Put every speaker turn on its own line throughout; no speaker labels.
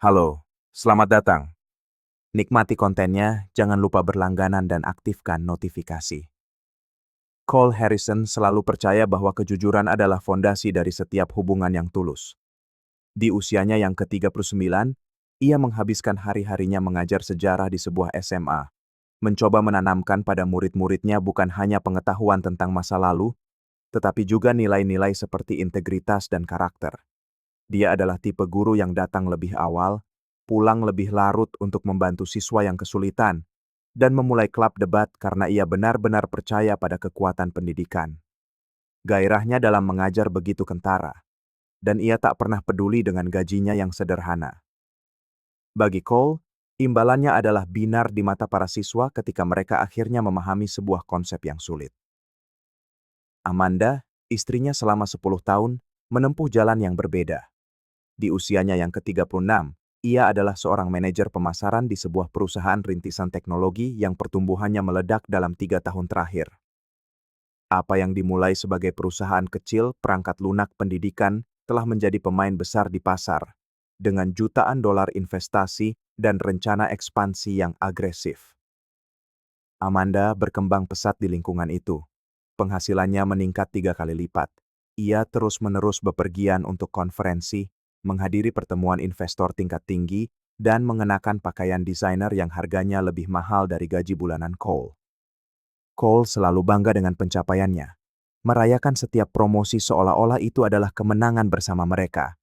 Halo, selamat datang. Nikmati kontennya, jangan lupa berlangganan dan aktifkan notifikasi. Cole Harrison selalu percaya bahwa kejujuran adalah fondasi dari setiap hubungan yang tulus. Di usianya yang ke-39, ia menghabiskan hari-harinya mengajar sejarah di sebuah SMA, mencoba menanamkan pada murid-muridnya bukan hanya pengetahuan tentang masa lalu, tetapi juga nilai-nilai seperti integritas dan karakter. Dia adalah tipe guru yang datang lebih awal, pulang lebih larut untuk membantu siswa yang kesulitan, dan memulai klub debat karena ia benar-benar percaya pada kekuatan pendidikan. Gairahnya dalam mengajar begitu kentara, dan ia tak pernah peduli dengan gajinya yang sederhana. Bagi Cole, imbalannya adalah binar di mata para siswa ketika mereka akhirnya memahami sebuah konsep yang sulit. Amanda, istrinya selama 10 tahun, menempuh jalan yang berbeda. Di usianya yang ke-36, ia adalah seorang manajer pemasaran di sebuah perusahaan rintisan teknologi yang pertumbuhannya meledak dalam 3 tahun terakhir. Apa yang dimulai sebagai perusahaan kecil perangkat lunak pendidikan telah menjadi pemain besar di pasar, dengan jutaan dolar investasi dan rencana ekspansi yang agresif. Amanda berkembang pesat di lingkungan itu. Penghasilannya meningkat 3 kali lipat. Ia terus-menerus bepergian untuk konferensi, menghadiri pertemuan investor tingkat tinggi, dan mengenakan pakaian desainer yang harganya lebih mahal dari gaji bulanan Cole. Cole selalu bangga dengan pencapaiannya, merayakan setiap promosi seolah-olah itu adalah kemenangan bersama mereka.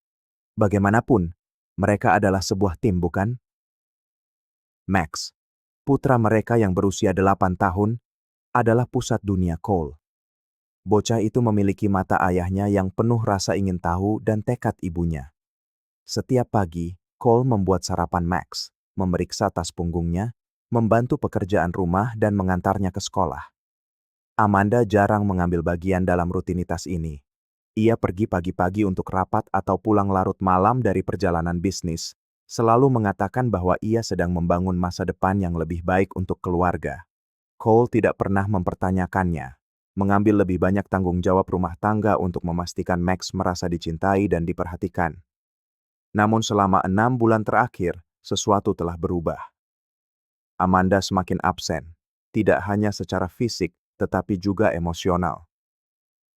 Bagaimanapun, mereka adalah sebuah tim, bukan? Max, putra mereka yang berusia 8 tahun, adalah pusat dunia Cole. Bocah itu memiliki mata ayahnya yang penuh rasa ingin tahu dan tekad ibunya. Setiap pagi, Cole membuat sarapan Max, memeriksa tas punggungnya, membantu pekerjaan rumah dan mengantarnya ke sekolah. Amanda jarang mengambil bagian dalam rutinitas ini. Ia pergi pagi-pagi untuk rapat atau pulang larut malam dari perjalanan bisnis, selalu mengatakan bahwa ia sedang membangun masa depan yang lebih baik untuk keluarga. Cole tidak pernah mempertanyakannya, mengambil lebih banyak tanggung jawab rumah tangga untuk memastikan Max merasa dicintai dan diperhatikan. Namun selama 6 bulan terakhir, sesuatu telah berubah. Amanda semakin absen, tidak hanya secara fisik, tetapi juga emosional.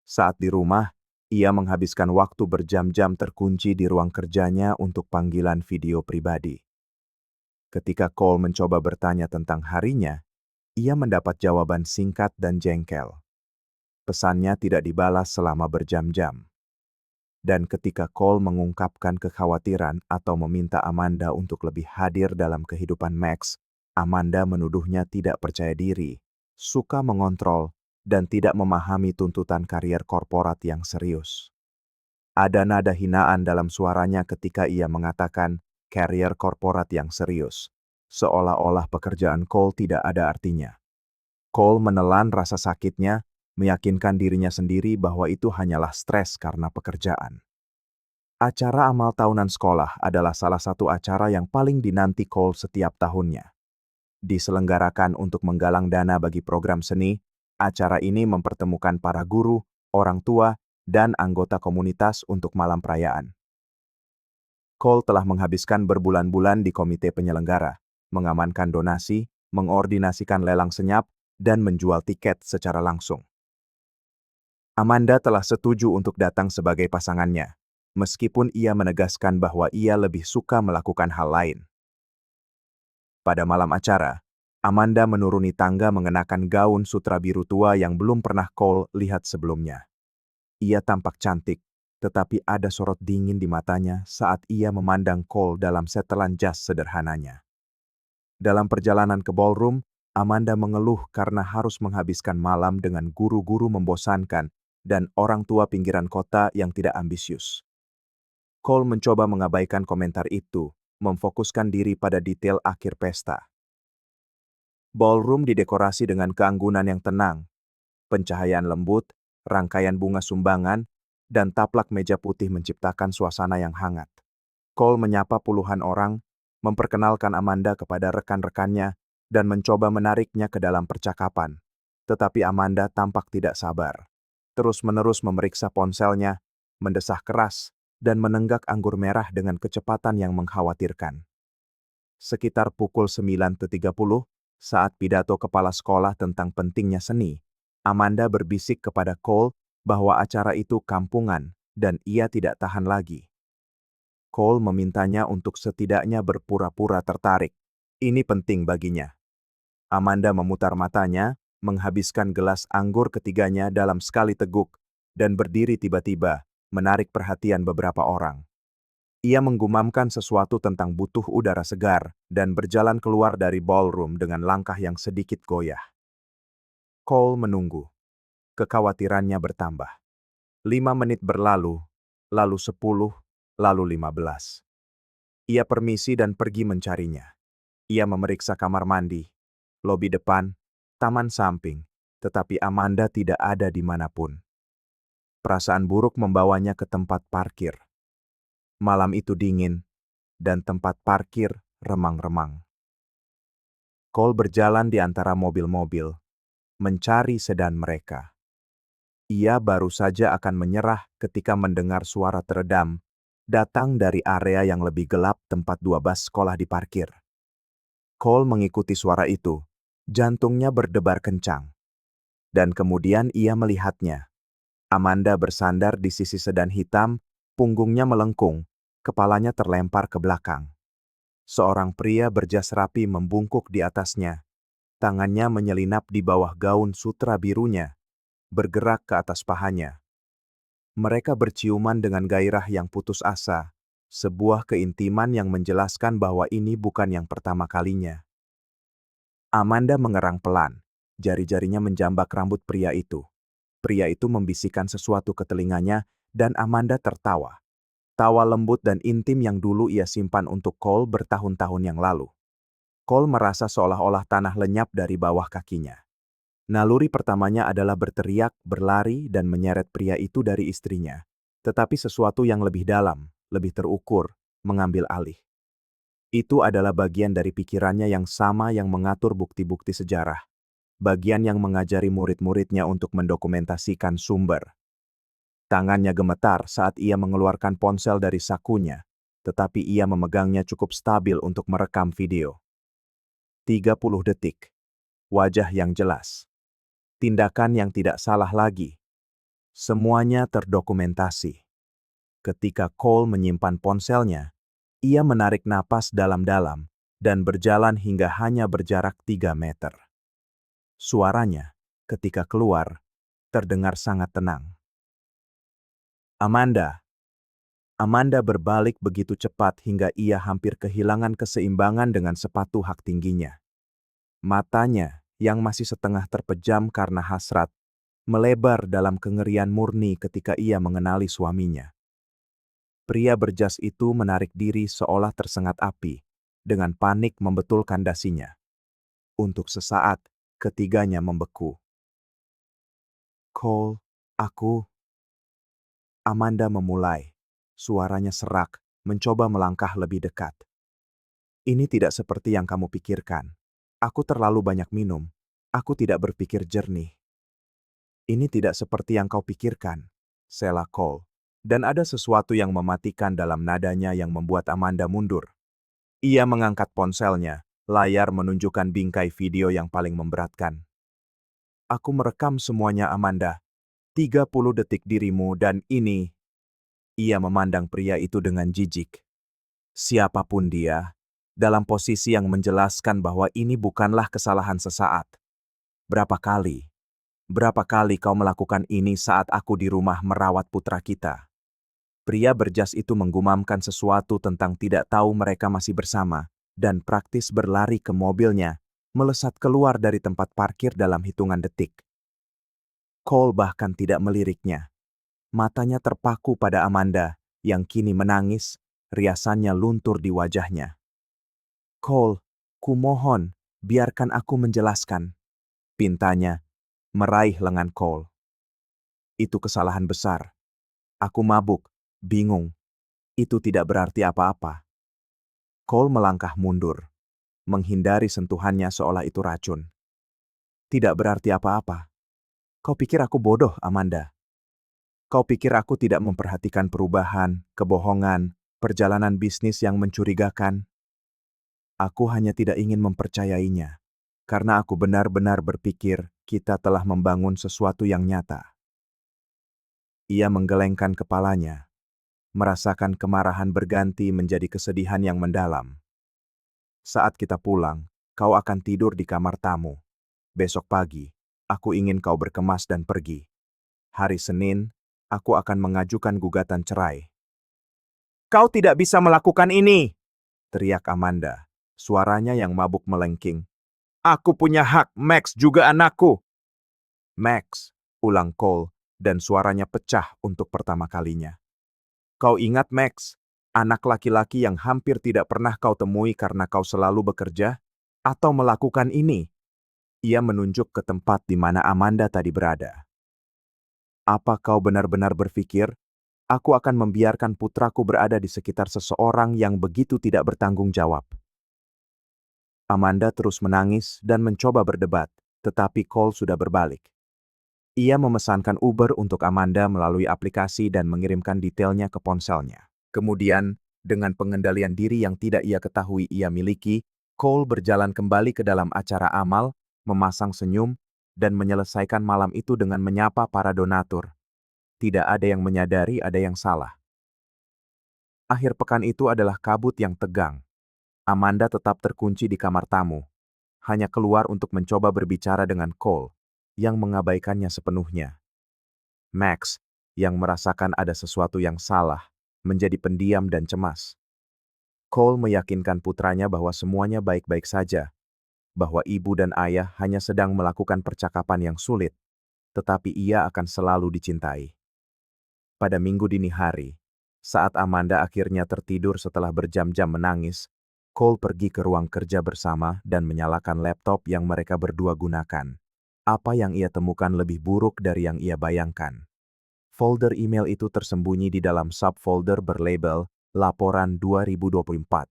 Saat di rumah, ia menghabiskan waktu berjam-jam terkunci di ruang kerjanya untuk panggilan video pribadi. Ketika Cole mencoba bertanya tentang harinya, ia mendapat jawaban singkat dan jengkel. Pesannya tidak dibalas selama berjam-jam. Dan ketika Cole mengungkapkan kekhawatiran atau meminta Amanda untuk lebih hadir dalam kehidupan Max, Amanda menuduhnya tidak percaya diri, suka mengontrol, dan tidak memahami tuntutan karier korporat yang serius. Ada nada hinaan dalam suaranya ketika ia mengatakan karier korporat yang serius, seolah-olah pekerjaan Cole tidak ada artinya. Cole menelan rasa sakitnya, meyakinkan dirinya sendiri bahwa itu hanyalah stres karena pekerjaan. Acara amal tahunan sekolah adalah salah satu acara yang paling dinanti Cole setiap tahunnya. Diselenggarakan untuk menggalang dana bagi program seni, acara ini mempertemukan para guru, orang tua, dan anggota komunitas untuk malam perayaan. Cole telah menghabiskan berbulan-bulan di komite penyelenggara, mengamankan donasi, mengordinasikan lelang senyap, dan menjual tiket secara langsung. Amanda telah setuju untuk datang sebagai pasangannya, meskipun ia menegaskan bahwa ia lebih suka melakukan hal lain. Pada malam acara, Amanda menuruni tangga mengenakan gaun sutra biru tua yang belum pernah Cole lihat sebelumnya. Ia tampak cantik, tetapi ada sorot dingin di matanya saat ia memandang Cole dalam setelan jas sederhananya. Dalam perjalanan ke ballroom, Amanda mengeluh karena harus menghabiskan malam dengan guru-guru membosankan dan orang tua pinggiran kota yang tidak ambisius. Cole mencoba mengabaikan komentar itu, memfokuskan diri pada detail akhir pesta. Ballroom didekorasi dengan keanggunan yang tenang, pencahayaan lembut, rangkaian bunga sumbangan, dan taplak meja putih menciptakan suasana yang hangat. Cole menyapa puluhan orang, memperkenalkan Amanda kepada rekan-rekannya, dan mencoba menariknya ke dalam percakapan. Tetapi Amanda tampak tidak sabar. Terus-menerus memeriksa ponselnya, mendesah keras, dan menenggak anggur merah dengan kecepatan yang mengkhawatirkan. Sekitar pukul 9.30, saat pidato kepala sekolah tentang pentingnya seni, Amanda berbisik kepada Cole bahwa acara itu kampungan dan ia tidak tahan lagi. Cole memintanya untuk setidaknya berpura-pura tertarik. Ini penting baginya. Amanda memutar matanya, menghabiskan gelas anggur ketiganya dalam sekali teguk, dan berdiri tiba-tiba, menarik perhatian beberapa orang. Ia menggumamkan sesuatu tentang butuh udara segar dan berjalan keluar dari ballroom dengan langkah yang sedikit goyah. Cole menunggu. Kekhawatirannya bertambah. 5 menit berlalu, lalu 10, lalu 15. Ia permisi dan pergi mencarinya. Ia memeriksa kamar mandi, lobi depan, taman samping, tetapi Amanda tidak ada di manapun. Perasaan buruk membawanya ke tempat parkir. Malam itu dingin, dan tempat parkir remang-remang. Cole berjalan di antara mobil-mobil, mencari sedan mereka. Ia baru saja akan menyerah ketika mendengar suara teredam, datang dari area yang lebih gelap tempat 2 bus sekolah diparkir. Cole mengikuti suara itu, jantungnya berdebar kencang. Dan kemudian ia melihatnya. Amanda bersandar di sisi sedan hitam, punggungnya melengkung, kepalanya terlempar ke belakang. Seorang pria berjas rapi membungkuk di atasnya. Tangannya menyelinap di bawah gaun sutra birunya, bergerak ke atas pahanya. Mereka berciuman dengan gairah yang putus asa, sebuah keintiman yang menjelaskan bahwa ini bukan yang pertama kalinya. Amanda mengerang pelan, jari-jarinya menjambak rambut pria itu. Pria itu membisikkan sesuatu ke telinganya, dan Amanda tertawa. Tawa lembut dan intim yang dulu ia simpan untuk Cole bertahun-tahun yang lalu. Cole merasa seolah-olah tanah lenyap dari bawah kakinya. Naluri pertamanya adalah berteriak, berlari, dan menyeret pria itu dari istrinya. Tetapi sesuatu yang lebih dalam, lebih terukur, mengambil alih. Itu adalah bagian dari pikirannya yang sama yang mengatur bukti-bukti sejarah. Bagian yang mengajari murid-muridnya untuk mendokumentasikan sumber. Tangannya gemetar saat ia mengeluarkan ponsel dari sakunya, tetapi ia memegangnya cukup stabil untuk merekam video. 30 detik. Wajah yang jelas. Tindakan yang tidak salah lagi. Semuanya terdokumentasi. Ketika Cole menyimpan ponselnya, ia menarik napas dalam-dalam dan berjalan hingga hanya berjarak 3 meter. Suaranya, ketika keluar, terdengar sangat tenang. Amanda. Amanda berbalik begitu cepat hingga ia hampir kehilangan keseimbangan dengan sepatu hak tingginya. Matanya, yang masih setengah terpejam karena hasrat, melebar dalam kengerian murni ketika ia mengenali suaminya. Pria berjas itu menarik diri seolah tersengat api, dengan panik membetulkan dasinya. Untuk sesaat, ketiganya membeku. Cole, aku... Amanda memulai. Suaranya serak, mencoba melangkah lebih dekat. Ini tidak seperti yang kamu pikirkan. Aku terlalu banyak minum. Aku tidak berpikir jernih. Ini tidak seperti yang kau pikirkan, sela Cole. Dan ada sesuatu yang mematikan dalam nadanya yang membuat Amanda mundur. Ia mengangkat ponselnya, layar menunjukkan bingkai video yang paling memberatkan. Aku merekam semuanya, Amanda. 30 detik dirimu dan ini. Ia memandang pria itu dengan jijik. Siapapun dia, dalam posisi yang menjelaskan bahwa ini bukanlah kesalahan sesaat. Berapa kali kau melakukan ini saat aku di rumah merawat putra kita? Pria berjas itu menggumamkan sesuatu tentang tidak tahu mereka masih bersama, dan praktis berlari ke mobilnya, melesat keluar dari tempat parkir dalam hitungan detik. Cole bahkan tidak meliriknya. Matanya terpaku pada Amanda, yang kini menangis, riasannya luntur di wajahnya. Cole, kumohon, biarkan aku menjelaskan. Pintanya, meraih lengan Cole. Itu kesalahan besar. Aku mabuk, bingung. Itu tidak berarti apa-apa. Cole melangkah mundur, menghindari sentuhannya seolah itu racun. Tidak berarti apa-apa. Kau pikir aku bodoh, Amanda? Kau pikir aku tidak memperhatikan perubahan, kebohongan, perjalanan bisnis yang mencurigakan? Aku hanya tidak ingin mempercayainya, karena aku benar-benar berpikir kita telah membangun sesuatu yang nyata. Ia menggelengkan kepalanya, merasakan kemarahan berganti menjadi kesedihan yang mendalam. Saat kita pulang, kau akan tidur di kamar tamu. Besok pagi, aku ingin kau berkemas dan pergi. Hari Senin, aku akan mengajukan gugatan cerai. Kau tidak bisa melakukan ini, teriak Amanda. Suaranya yang mabuk melengking. Aku punya hak, Max juga anakku. Max, ulang Cole, dan suaranya pecah untuk pertama kalinya. Kau ingat Max, anak laki-laki yang hampir tidak pernah kau temui karena kau selalu bekerja? Atau melakukan ini? Ia menunjuk ke tempat di mana Amanda tadi berada. Apa kau benar-benar berpikir, aku akan membiarkan putraku berada di sekitar seseorang yang begitu tidak bertanggung jawab? Amanda terus menangis dan mencoba berdebat, tetapi Cole sudah berbalik. Ia memesankan Uber untuk Amanda melalui aplikasi dan mengirimkan detailnya ke ponselnya. Kemudian, dengan pengendalian diri yang tidak ia ketahui ia miliki, Cole berjalan kembali ke dalam acara amal, memasang senyum, dan menyelesaikan malam itu dengan menyapa para donatur. Tidak ada yang menyadari ada yang salah. Akhir pekan itu adalah kabut yang tegang. Amanda tetap terkunci di kamar tamu, hanya keluar untuk mencoba berbicara dengan Cole, yang mengabaikannya sepenuhnya. Max, yang merasakan ada sesuatu yang salah, menjadi pendiam dan cemas. Cole meyakinkan putranya bahwa semuanya baik-baik saja, bahwa ibu dan ayah hanya sedang melakukan percakapan yang sulit, tetapi ia akan selalu dicintai. Pada minggu dini hari, saat Amanda akhirnya tertidur setelah berjam-jam menangis, Cole pergi ke ruang kerja bersama dan menyalakan laptop yang mereka berdua gunakan. Apa yang ia temukan lebih buruk dari yang ia bayangkan. Folder email itu tersembunyi di dalam subfolder berlabel Laporan 2024.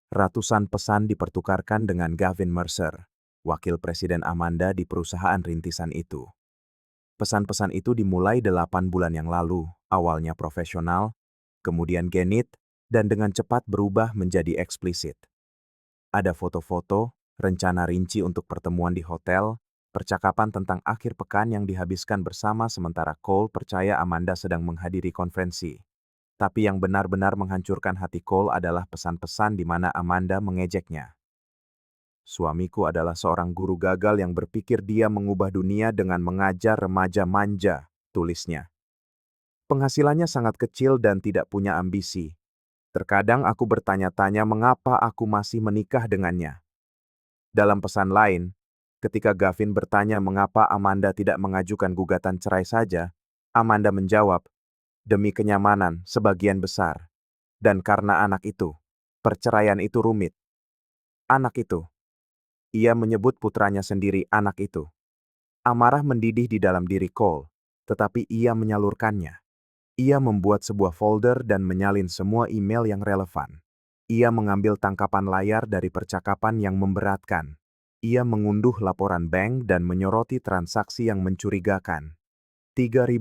Ratusan pesan dipertukarkan dengan Gavin Mercer, wakil presiden Amanda di perusahaan rintisan itu. Pesan-pesan itu dimulai 8 bulan yang lalu, awalnya profesional, kemudian genit, dan dengan cepat berubah menjadi eksplisit. Ada foto-foto, rencana rinci untuk pertemuan di hotel, percakapan tentang akhir pekan yang dihabiskan bersama sementara Cole percaya Amanda sedang menghadiri konferensi. Tapi yang benar-benar menghancurkan hati Cole adalah pesan-pesan di mana Amanda mengejeknya. Suamiku adalah seorang guru gagal yang berpikir dia mengubah dunia dengan mengajar remaja manja, tulisnya. Penghasilannya sangat kecil dan tidak punya ambisi. Terkadang aku bertanya-tanya mengapa aku masih menikah dengannya. Dalam pesan lain, ketika Gavin bertanya mengapa Amanda tidak mengajukan gugatan cerai saja, Amanda menjawab, demi kenyamanan sebagian besar. Dan karena anak itu, perceraian itu rumit. Anak itu. Ia menyebut putranya sendiri anak itu. Amarah mendidih di dalam diri Cole, tetapi ia menyalurkannya. Ia membuat sebuah folder dan menyalin semua email yang relevan. Ia mengambil tangkapan layar dari percakapan yang memberatkan. Ia mengunduh laporan bank dan menyoroti transaksi yang mencurigakan. $3.000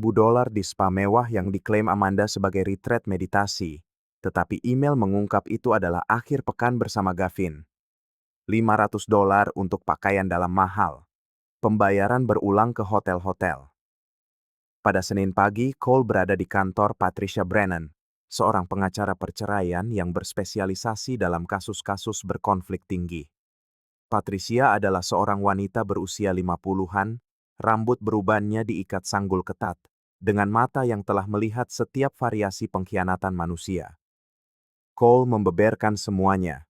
di spa mewah yang diklaim Amanda sebagai retreat meditasi. Tetapi email mengungkap itu adalah akhir pekan bersama Gavin. $500 untuk pakaian dalam mahal. Pembayaran berulang ke hotel-hotel. Pada Senin pagi, Cole berada di kantor Patricia Brennan, seorang pengacara perceraian yang berspesialisasi dalam kasus-kasus berkonflik tinggi. Patricia adalah seorang wanita berusia 50-an, rambut berubannya diikat sanggul ketat, dengan mata yang telah melihat setiap variasi pengkhianatan manusia. Cole membeberkan semuanya.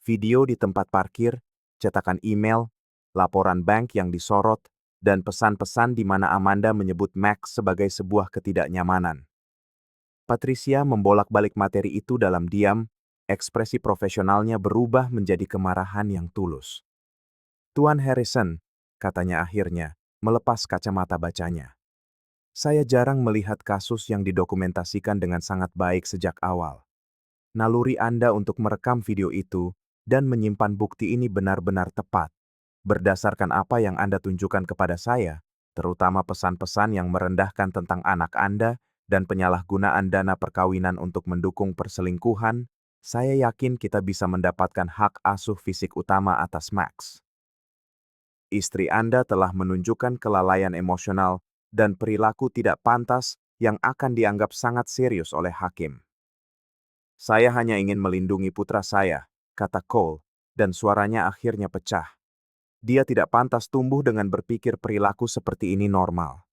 Video di tempat parkir, cetakan email, laporan bank yang disorot, dan pesan-pesan di mana Amanda menyebut Max sebagai sebuah ketidaknyamanan. Patricia membolak-balik materi itu dalam diam, ekspresi profesionalnya berubah menjadi kemarahan yang tulus. Tuan Harrison, katanya akhirnya, melepas kacamata bacanya. Saya jarang melihat kasus yang didokumentasikan dengan sangat baik sejak awal. Naluri Anda untuk merekam video itu dan menyimpan bukti ini benar-benar tepat. Berdasarkan apa yang Anda tunjukkan kepada saya, terutama pesan-pesan yang merendahkan tentang anak Anda dan penyalahgunaan dana perkawinan untuk mendukung perselingkuhan, saya yakin kita bisa mendapatkan hak asuh fisik utama atas Max. Istri Anda telah menunjukkan kelalaian emosional dan perilaku tidak pantas yang akan dianggap sangat serius oleh hakim. Saya hanya ingin melindungi putra saya, kata Cole, dan suaranya akhirnya pecah. Dia tidak pantas tumbuh dengan berpikir perilaku seperti ini normal.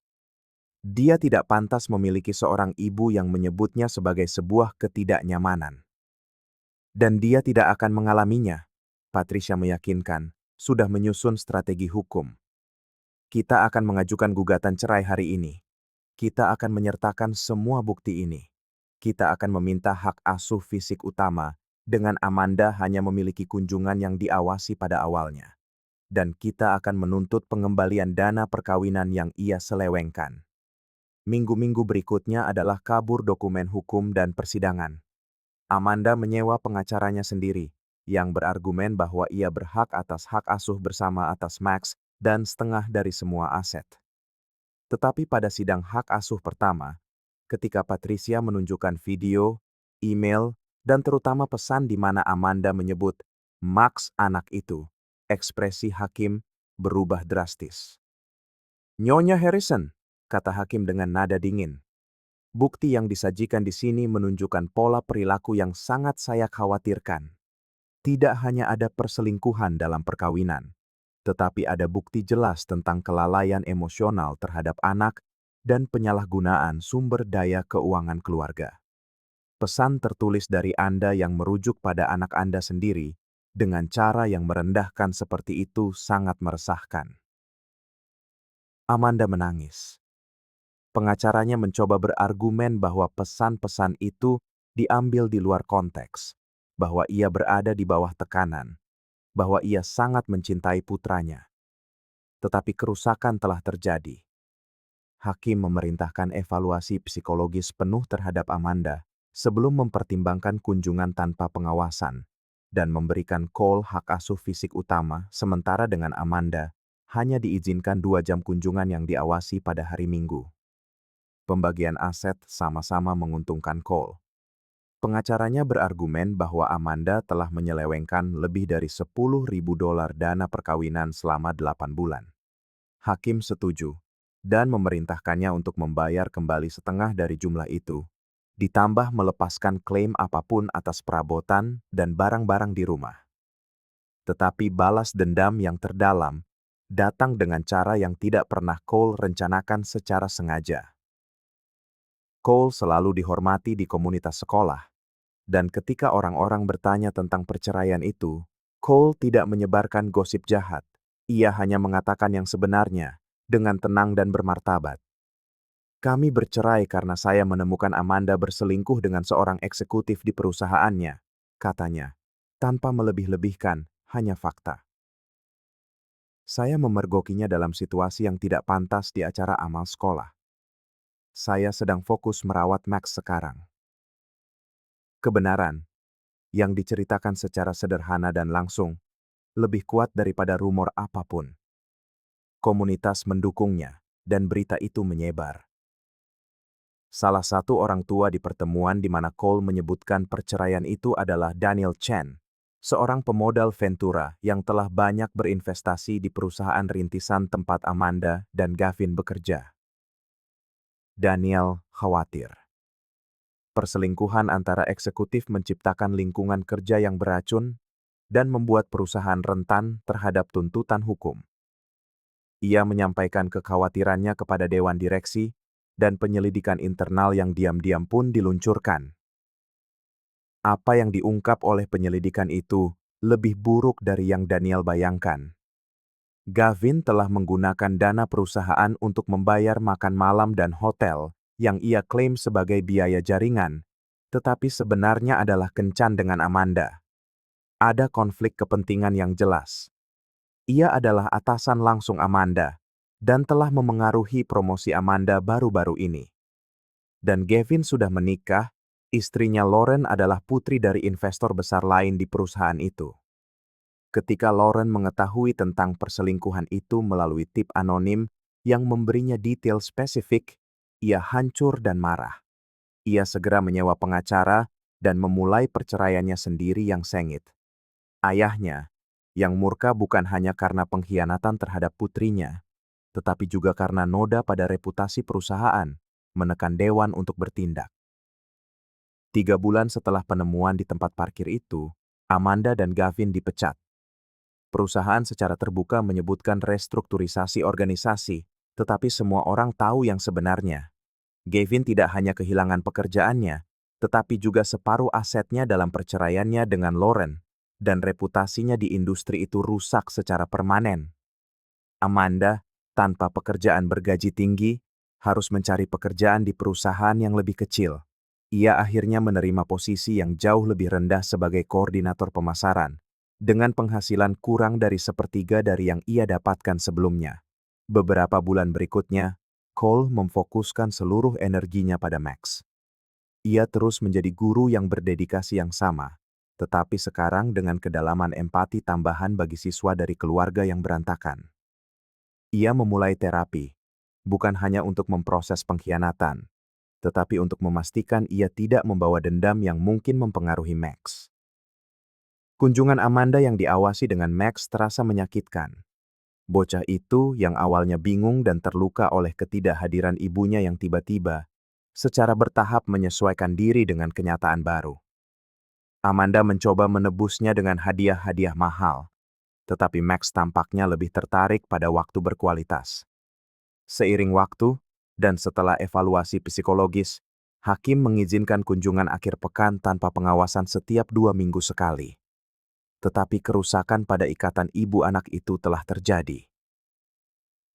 Dia tidak pantas memiliki seorang ibu yang menyebutnya sebagai sebuah ketidaknyamanan. Dan dia tidak akan mengalaminya, Patricia meyakinkan, sudah menyusun strategi hukum. Kita akan mengajukan gugatan cerai hari ini. Kita akan menyertakan semua bukti ini. Kita akan meminta hak asuh fisik utama dengan Amanda hanya memiliki kunjungan yang diawasi pada awalnya. Dan kita akan menuntut pengembalian dana perkawinan yang ia selewengkan. Minggu-minggu berikutnya adalah kabur dokumen hukum dan persidangan. Amanda menyewa pengacaranya sendiri, yang berargumen bahwa ia berhak atas hak asuh bersama atas Max dan setengah dari semua aset. Tetapi pada sidang hak asuh pertama, ketika Patricia menunjukkan video, email, dan terutama pesan di mana Amanda menyebut Max anak itu, ekspresi hakim berubah drastis. "Nyonya Harrison," kata hakim dengan nada dingin. "Bukti yang disajikan di sini menunjukkan pola perilaku yang sangat saya khawatirkan. Tidak hanya ada perselingkuhan dalam perkawinan, tetapi ada bukti jelas tentang kelalaian emosional terhadap anak dan penyalahgunaan sumber daya keuangan keluarga. Pesan tertulis dari Anda yang merujuk pada anak Anda sendiri dengan cara yang merendahkan seperti itu sangat meresahkan." Amanda menangis. Pengacaranya mencoba berargumen bahwa pesan-pesan itu diambil di luar konteks, bahwa ia berada di bawah tekanan, bahwa ia sangat mencintai putranya. Tetapi kerusakan telah terjadi. Hakim memerintahkan evaluasi psikologis penuh terhadap Amanda sebelum mempertimbangkan kunjungan tanpa pengawasan dan memberikan Cole hak asuh fisik utama, sementara dengan Amanda hanya diizinkan 2 jam kunjungan yang diawasi pada hari Minggu. Pembagian aset sama-sama menguntungkan Cole. Pengacaranya berargumen bahwa Amanda telah menyelewengkan lebih dari $10.000 dana perkawinan selama 8 bulan. Hakim setuju dan memerintahkannya untuk membayar kembali setengah dari jumlah itu, ditambah melepaskan klaim apapun atas perabotan dan barang-barang di rumah. Tetapi balas dendam yang terdalam datang dengan cara yang tidak pernah Cole rencanakan secara sengaja. Cole selalu dihormati di komunitas sekolah, dan ketika orang-orang bertanya tentang perceraian itu, Cole tidak menyebarkan gosip jahat. Ia hanya mengatakan yang sebenarnya, dengan tenang dan bermartabat. "Kami bercerai karena saya menemukan Amanda berselingkuh dengan seorang eksekutif di perusahaannya," katanya, tanpa melebih-lebihkan, hanya fakta. "Saya memergokinya dalam situasi yang tidak pantas di acara amal sekolah. Saya sedang fokus merawat Max sekarang." Kebenaran, yang diceritakan secara sederhana dan langsung, lebih kuat daripada rumor apapun. Komunitas mendukungnya, dan berita itu menyebar. Salah satu orang tua di pertemuan di mana Cole menyebutkan perceraian itu adalah Daniel Chen, seorang pemodal Ventura yang telah banyak berinvestasi di perusahaan rintisan tempat Amanda dan Gavin bekerja. Daniel khawatir. Perselingkuhan antara eksekutif menciptakan lingkungan kerja yang beracun dan membuat perusahaan rentan terhadap tuntutan hukum. Ia menyampaikan kekhawatirannya kepada dewan direksi dan penyelidikan internal yang diam-diam pun diluncurkan. Apa yang diungkap oleh penyelidikan itu lebih buruk dari yang Daniel bayangkan. Gavin telah menggunakan dana perusahaan untuk membayar makan malam dan hotel yang ia klaim sebagai biaya jaringan, tetapi sebenarnya adalah kencan dengan Amanda. Ada konflik kepentingan yang jelas. Ia adalah atasan langsung Amanda dan telah memengaruhi promosi Amanda baru-baru ini. Dan Gavin sudah menikah, istrinya Lauren adalah putri dari investor besar lain di perusahaan itu. Ketika Lauren mengetahui tentang perselingkuhan itu melalui tip anonim yang memberinya detail spesifik, ia hancur dan marah. Ia segera menyewa pengacara dan memulai perceraiannya sendiri yang sengit. Ayahnya, yang murka bukan hanya karena pengkhianatan terhadap putrinya, tetapi juga karena noda pada reputasi perusahaan, menekan dewan untuk bertindak. 3 bulan setelah penemuan di tempat parkir itu, Amanda dan Gavin dipecat. Perusahaan secara terbuka menyebutkan restrukturisasi organisasi, tetapi semua orang tahu yang sebenarnya. Gavin tidak hanya kehilangan pekerjaannya, tetapi juga separuh asetnya dalam perceraiannya dengan Lauren, dan reputasinya di industri itu rusak secara permanen. Amanda, tanpa pekerjaan bergaji tinggi, harus mencari pekerjaan di perusahaan yang lebih kecil. Ia akhirnya menerima posisi yang jauh lebih rendah sebagai koordinator pemasaran, dengan penghasilan kurang dari sepertiga dari yang ia dapatkan sebelumnya. Beberapa bulan berikutnya, Cole memfokuskan seluruh energinya pada Max. Ia terus menjadi guru yang berdedikasi yang sama, tetapi sekarang dengan kedalaman empati tambahan bagi siswa dari keluarga yang berantakan. Ia memulai terapi, bukan hanya untuk memproses pengkhianatan, tetapi untuk memastikan ia tidak membawa dendam yang mungkin mempengaruhi Max. Kunjungan Amanda yang diawasi dengan Max terasa menyakitkan. Bocah itu yang awalnya bingung dan terluka oleh ketidakhadiran ibunya yang tiba-tiba, secara bertahap menyesuaikan diri dengan kenyataan baru. Amanda mencoba menebusnya dengan hadiah-hadiah mahal, tetapi Max tampaknya lebih tertarik pada waktu berkualitas. Seiring waktu, dan setelah evaluasi psikologis, hakim mengizinkan kunjungan akhir pekan tanpa pengawasan setiap 2 minggu sekali. Tetapi kerusakan pada ikatan ibu anak itu telah terjadi.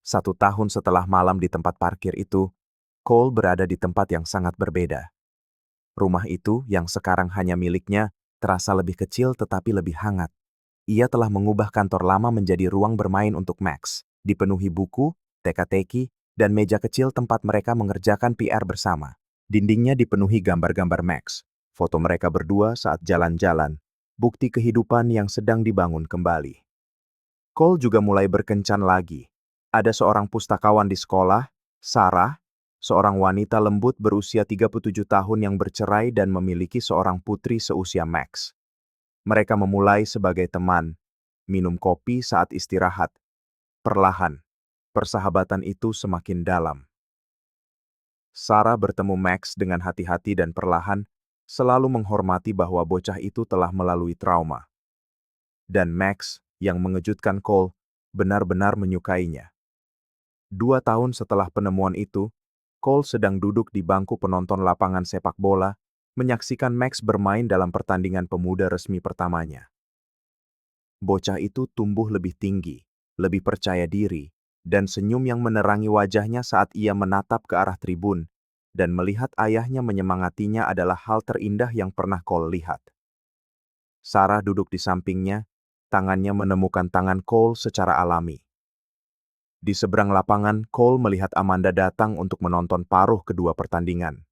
1 tahun setelah malam di tempat parkir itu, Cole berada di tempat yang sangat berbeda. Rumah itu, yang sekarang hanya miliknya, terasa lebih kecil tetapi lebih hangat. Ia telah mengubah kantor lama menjadi ruang bermain untuk Max, dipenuhi buku, teka-teki, dan meja kecil tempat mereka mengerjakan PR bersama. Dindingnya dipenuhi gambar-gambar Max, foto mereka berdua saat jalan-jalan, bukti kehidupan yang sedang dibangun kembali. Cole juga mulai berkencan lagi. Ada seorang pustakawan di sekolah, Sarah, seorang wanita lembut berusia 37 tahun yang bercerai dan memiliki seorang putri seusia Max. Mereka memulai sebagai teman, minum kopi saat istirahat. Perlahan, persahabatan itu semakin dalam. Sarah bertemu Max dengan hati-hati dan perlahan, selalu menghormati bahwa bocah itu telah melalui trauma. Dan Max, yang mengejutkan Cole, benar-benar menyukainya. 2 tahun setelah penemuan itu, Cole sedang duduk di bangku penonton lapangan sepak bola, menyaksikan Max bermain dalam pertandingan pemuda resmi pertamanya. Bocah itu tumbuh lebih tinggi, lebih percaya diri, dan senyum yang menerangi wajahnya saat ia menatap ke arah tribun, dan melihat ayahnya menyemangatinya adalah hal terindah yang pernah Cole lihat. Sarah duduk di sampingnya, tangannya menemukan tangan Cole secara alami. Di seberang lapangan, Cole melihat Amanda datang untuk menonton paruh kedua pertandingan.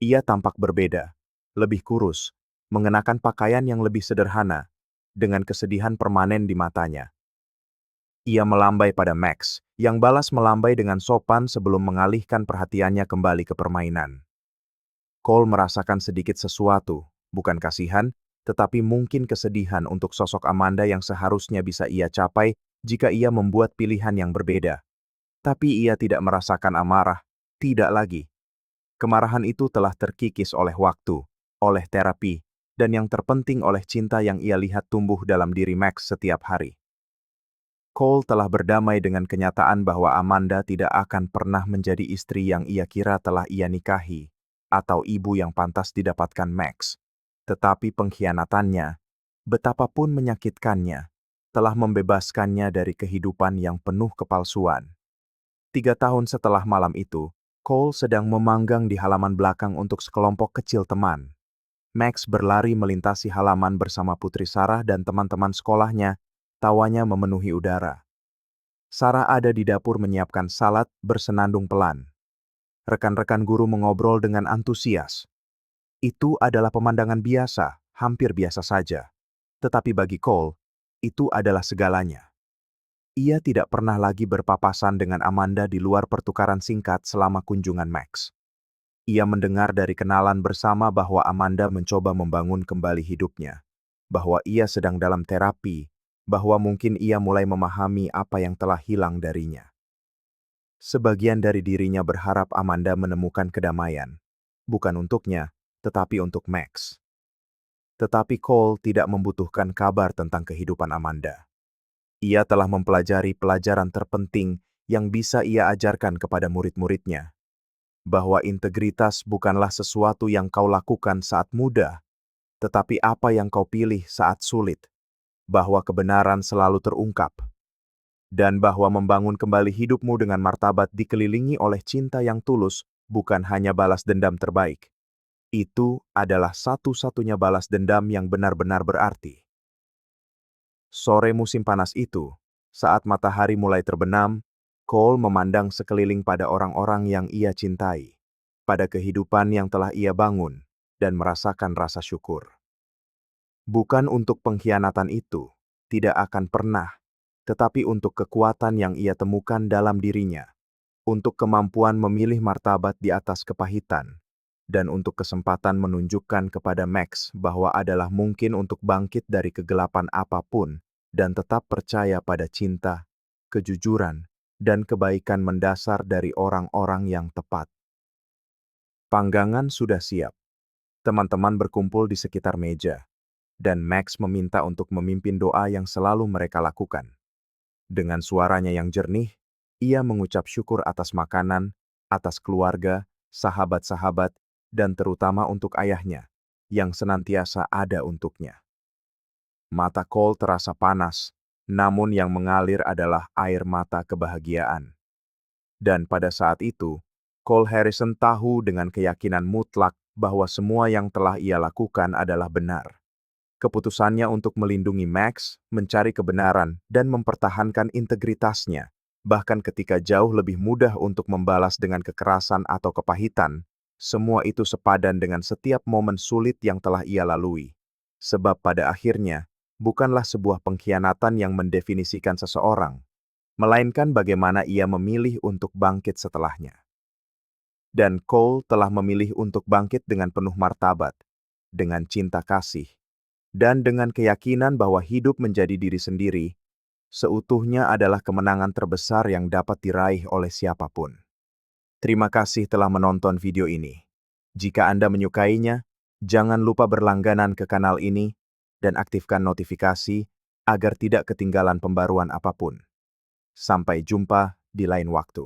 Ia tampak berbeda, lebih kurus, mengenakan pakaian yang lebih sederhana, dengan kesedihan permanen di matanya. Ia melambai pada Max, yang balas melambai dengan sopan sebelum mengalihkan perhatiannya kembali ke permainan. Cole merasakan sedikit sesuatu, bukan kasihan, tetapi mungkin kesedihan untuk sosok Amanda yang seharusnya bisa ia capai jika ia membuat pilihan yang berbeda. Tapi ia tidak merasakan amarah, tidak lagi. Kemarahan itu telah terkikis oleh waktu, oleh terapi, dan yang terpenting oleh cinta yang ia lihat tumbuh dalam diri Max setiap hari. Cole telah berdamai dengan kenyataan bahwa Amanda tidak akan pernah menjadi istri yang ia kira telah ia nikahi, atau ibu yang pantas didapatkan Max. Tetapi pengkhianatannya, betapapun menyakitkannya, telah membebaskannya dari kehidupan yang penuh kepalsuan. 3 tahun setelah malam itu, Cole sedang memanggang di halaman belakang untuk sekelompok kecil teman. Max berlari melintasi halaman bersama putri Sarah dan teman-teman sekolahnya, tawanya memenuhi udara. Sarah ada di dapur menyiapkan salad bersenandung pelan. Rekan-rekan guru mengobrol dengan antusias. Itu adalah pemandangan biasa, hampir biasa saja. Tetapi bagi Cole, itu adalah segalanya. Ia tidak pernah lagi berpapasan dengan Amanda di luar pertukaran singkat selama kunjungan Max. Ia mendengar dari kenalan bersama bahwa Amanda mencoba membangun kembali hidupnya, bahwa ia sedang dalam terapi, bahwa mungkin ia mulai memahami apa yang telah hilang darinya. Sebagian dari dirinya berharap Amanda menemukan kedamaian, bukan untuknya, tetapi untuk Max. Tetapi Cole tidak membutuhkan kabar tentang kehidupan Amanda. Ia telah mempelajari pelajaran terpenting yang bisa ia ajarkan kepada murid-muridnya, bahwa integritas bukanlah sesuatu yang kau lakukan saat muda, tetapi apa yang kau pilih saat sulit, bahwa kebenaran selalu terungkap, dan bahwa membangun kembali hidupmu dengan martabat dikelilingi oleh cinta yang tulus bukan hanya balas dendam terbaik. Itu adalah satu-satunya balas dendam yang benar-benar berarti. Sore musim panas itu, saat matahari mulai terbenam, Cole memandang sekeliling pada orang-orang yang ia cintai, pada kehidupan yang telah ia bangun, dan merasakan rasa syukur. Bukan untuk pengkhianatan itu, tidak akan pernah, tetapi untuk kekuatan yang ia temukan dalam dirinya, untuk kemampuan memilih martabat di atas kepahitan, dan untuk kesempatan menunjukkan kepada Max bahwa adalah mungkin untuk bangkit dari kegelapan apapun dan tetap percaya pada cinta, kejujuran, dan kebaikan mendasar dari orang-orang yang tepat. Panggangan sudah siap. Teman-teman berkumpul di sekitar meja, dan Max meminta untuk memimpin doa yang selalu mereka lakukan. Dengan suaranya yang jernih, ia mengucap syukur atas makanan, atas keluarga, sahabat-sahabat, dan terutama untuk ayahnya, yang senantiasa ada untuknya. Mata Cole terasa panas, namun yang mengalir adalah air mata kebahagiaan. Dan pada saat itu, Cole Harrison tahu dengan keyakinan mutlak bahwa semua yang telah ia lakukan adalah benar. Keputusannya untuk melindungi Max, mencari kebenaran, dan mempertahankan integritasnya, bahkan ketika jauh lebih mudah untuk membalas dengan kekerasan atau kepahitan, semua itu sepadan dengan setiap momen sulit yang telah ia lalui. Sebab pada akhirnya, bukanlah sebuah pengkhianatan yang mendefinisikan seseorang, melainkan bagaimana ia memilih untuk bangkit setelahnya. Dan Cole telah memilih untuk bangkit dengan penuh martabat, dengan cinta kasih, dan dengan keyakinan bahwa hidup menjadi diri sendiri, seutuhnya adalah kemenangan terbesar yang dapat diraih oleh siapapun. Terima kasih telah menonton video ini. Jika Anda menyukainya, jangan lupa berlangganan ke kanal ini dan aktifkan notifikasi agar tidak ketinggalan pembaruan apapun. Sampai jumpa di lain waktu.